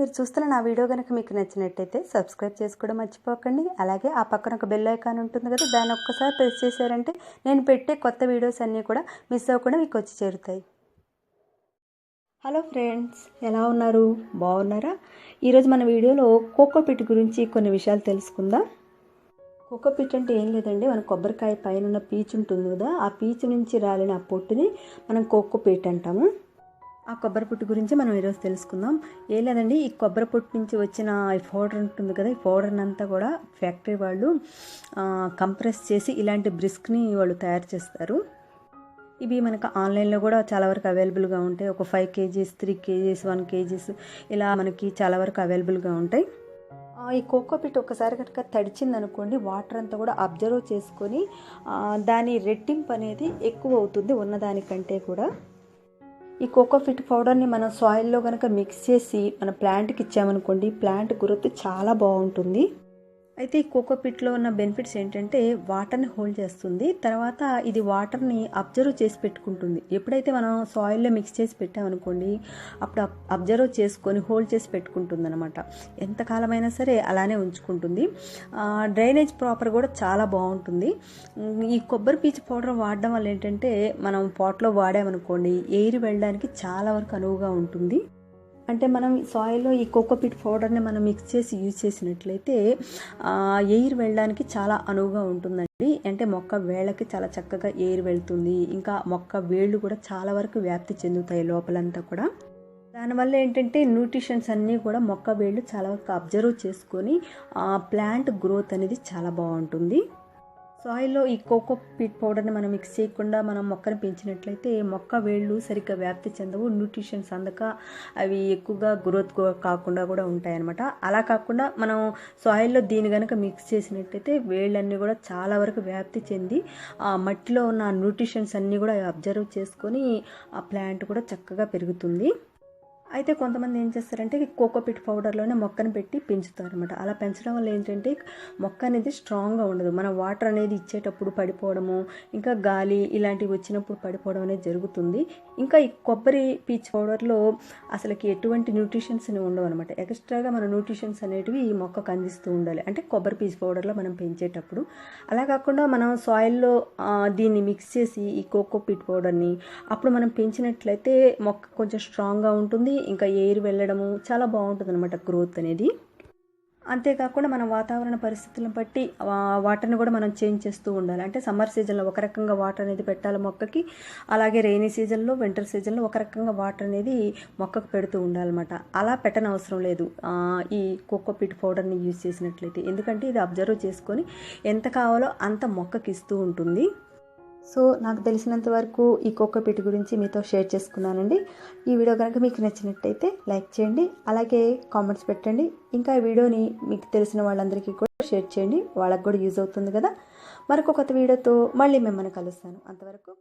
మీరు చూస్తున్న నా వీడియో కనుక మీకు నచ్చినట్టయితే సబ్స్క్రైబ్ చేసుకోవడం మర్చిపోకండి. అలాగే ఆ పక్కన ఒక బెల్ ఐకాన్ ఉంటుంది కదా, దాన్ని ఒక్కసారి ప్రెస్ చేశారంటే నేను పెట్టే కొత్త వీడియోస్ అన్నీ కూడా మిస్ అవ్వకుండా మీకు వచ్చి చేరుతాయి. హలో ఫ్రెండ్స్, ఎలా ఉన్నారు? బాగున్నారా? ఈరోజు మన వీడియోలో కోకో పీట్ గురించి కొన్ని విషయాలు తెలుసుకుందాం. కోకో పీట్ అంటే ఏం లేదండి, మన కొబ్బరికాయ పైన ఉన్న పీచు ఉంటుంది కదా, ఆ పీచు నుంచి రాలిన ఆ పొట్టుని మనం కోకో పీట్ అంటాము. ఆ కొబ్బరి పొట్టు గురించి మనం ఈరోజు తెలుసుకుందాం. ఏం లేదండి, ఈ కొబ్బరి పొట్టు నుంచి వచ్చిన ఈ పౌడర్ ఉంటుంది కదా, ఈ పౌడర్ని అంతా కూడా ఫ్యాక్టరీ వాళ్ళు కంప్రెస్ చేసి ఇలాంటి బ్రిస్క్ని వాళ్ళు తయారు చేస్తారు. ఇవి మనకు ఆన్లైన్లో కూడా చాలా వరకు అవైలబుల్గా ఉంటాయి. ఒక 5 kgs, 3 kgs, 1 kgs ఇలా మనకి చాలా వరకు అవైలబుల్గా ఉంటాయి. ఈ కోకో పీట్ ఒకసారి కనుక తడిచింది అనుకోండి, వాటర్ అంతా కూడా అబ్జర్వ్ చేసుకొని దాని రెట్టింపు అనేది ఎక్కువ అవుతుంది ఉన్నదానికంటే కూడా. ఈ కోకో పీట్ పౌడర్ని మనం సాయిల్లో కనుక మిక్స్ చేసి మన ప్లాంట్కి ఇచ్చామనుకోండి, ప్లాంట్ గ్రోత్ చాలా బాగుంటుంది. అయితే ఈ కోకో పీట్లో ఉన్న బెనిఫిట్స్ ఏంటంటే వాటర్ని హోల్డ్ చేస్తుంది, తర్వాత ఇది వాటర్ని అబ్జర్వ్ చేసి పెట్టుకుంటుంది. ఎప్పుడైతే మనం సాయిల్లో మిక్స్ చేసి పెట్టామనుకోండి, అప్పుడు అబ్జర్వ్ చేసుకొని హోల్డ్ చేసి పెట్టుకుంటుంది అనమాట. ఎంతకాలమైనా సరే అలానే ఉంచుకుంటుంది. డ్రైనేజ్ ప్రాపర్ కూడా చాలా బాగుంటుంది. ఈ కొబ్బరి పీచు పౌడర్ వాడడం వల్ల ఏంటంటే మనం పాట్లో వాడామనుకోండి, ఎయిర్ వెళ్ళడానికి చాలా వరకు అనువుగా ఉంటుంది. అంటే మనం సాయిల్లో ఈ కోకో పీట్ పౌడర్ని మనం మిక్స్ చేసి యూజ్ చేసినట్లయితే ఎయిర్ వెళ్ళడానికి చాలా అనువుగా ఉంటుందండి. అంటే మొక్క వేళ్ళకి చాలా చక్కగా ఎయిర్ వెళ్తుంది. ఇంకా మొక్క వేళ్ళు కూడా చాలా వరకు వ్యాప్తి చెందుతాయి లోపలంతా కూడా. దానివల్ల ఏంటంటే న్యూట్రిషన్స్ అన్నీ కూడా మొక్క వేళ్ళు చాలా వరకు అబ్జర్వ్ చేసుకొని ప్లాంట్ గ్రోత్ అనేది చాలా బాగుంటుంది. సాయిల్లో ఈ కోకో పీట్ పౌడర్ని మనం మిక్స్ చేయకుండా మనం మొక్కను పెంచినట్లయితే మొక్క వేళ్ళు సరిగ్గా వ్యాప్తి చెందవు, న్యూట్రిషన్స్ అందక అవి ఎక్కువగా గ్రోత్ కాకుండా కూడా ఉంటాయన్నమాట. అలా కాకుండా మనం సాయిల్లో దీన్ని కనుక మిక్స్ చేసినట్లయితే వేళ్ళన్నీ కూడా చాలా వరకు వ్యాప్తి చెంది ఆ మట్టిలో ఉన్న న్యూట్రిషన్స్ అన్నీ కూడా అబ్జర్వ్ చేసుకొని ఆ ప్లాంట్ కూడా చక్కగా పెరుగుతుంది. అయితే కొంతమంది ఏం చేస్తారంటే కోకో పీట్ పౌడర్లోనే మొక్కను పెట్టి పెంచుతారు అనమాట. అలా పెంచడం వల్ల ఏంటంటే మొక్క అనేది స్ట్రాంగ్గా ఉండదు. మనం వాటర్ అనేది ఇచ్చేటప్పుడు పడిపోవడము, ఇంకా గాలి ఇలాంటివి వచ్చినప్పుడు పడిపోవడం అనేది జరుగుతుంది. ఇంకా ఈ కొబ్బరి పీచు పౌడర్లో అసలుకి ఎటువంటి న్యూట్రిషన్స్ ఉండవు అనమాట. ఎక్స్ట్రాగా మన న్యూట్రిషన్స్ అనేటివి ఈ మొక్కకు అందిస్తూ ఉండాలి, అంటే కొబ్బరి పీచు పౌడర్లో మనం పెంచేటప్పుడు. అలా కాకుండా మనం సాయిల్లో దీన్ని మిక్స్ చేసి ఈ కోకో పీట్ పౌడర్ని అప్పుడు మనం పెంచినట్లయితే మొక్క కొంచెం స్ట్రాంగ్గా ఉంటుంది. ఇంకా ఎయిర్ వెళ్ళడము చాలా బాగుంటుంది అనమాట, గ్రోత్ అనేది. అంతేకాకుండా మన వాతావరణ పరిస్థితులను బట్టి వాటర్ని కూడా మనం చేంజ్ చేస్తూ ఉండాలి. అంటే సమ్మర్ సీజన్లో ఒక రకంగా వాటర్ అనేది పెట్టాలి మొక్కకి, అలాగే రెయినీ సీజన్లో, వింటర్ సీజన్లో ఒక రకంగా వాటర్ అనేది మొక్కకు పెడుతూ ఉండాలన్నమాట. అలా పెట్టనవసరం లేదు ఈ కోకో పీట్ పౌడర్ని యూజ్ చేసినట్లయితే, ఎందుకంటే ఇది అబ్జర్వ్ చేసుకొని ఎంత కావాలో అంత మొక్కకి ఇస్తూ ఉంటుంది. సో నాకు తెలిసినంత వరకు ఈ కోకో పీట్ గురించి మీతో షేర్ చేసుకున్నానండి. ఈ వీడియో కనుక మీకు నచ్చినట్టయితే లైక్ చేయండి, అలాగే కామెంట్స్ పెట్టండి. ఇంకా ఈ వీడియోని మీకు తెలిసిన వాళ్ళందరికీ కూడా షేర్ చేయండి, వాళ్ళకి కూడా యూజ్ అవుతుంది కదా. మరొక కొత్త వీడియోతో మళ్ళీ మిమ్మల్ని కలుస్తాను. అంతవరకు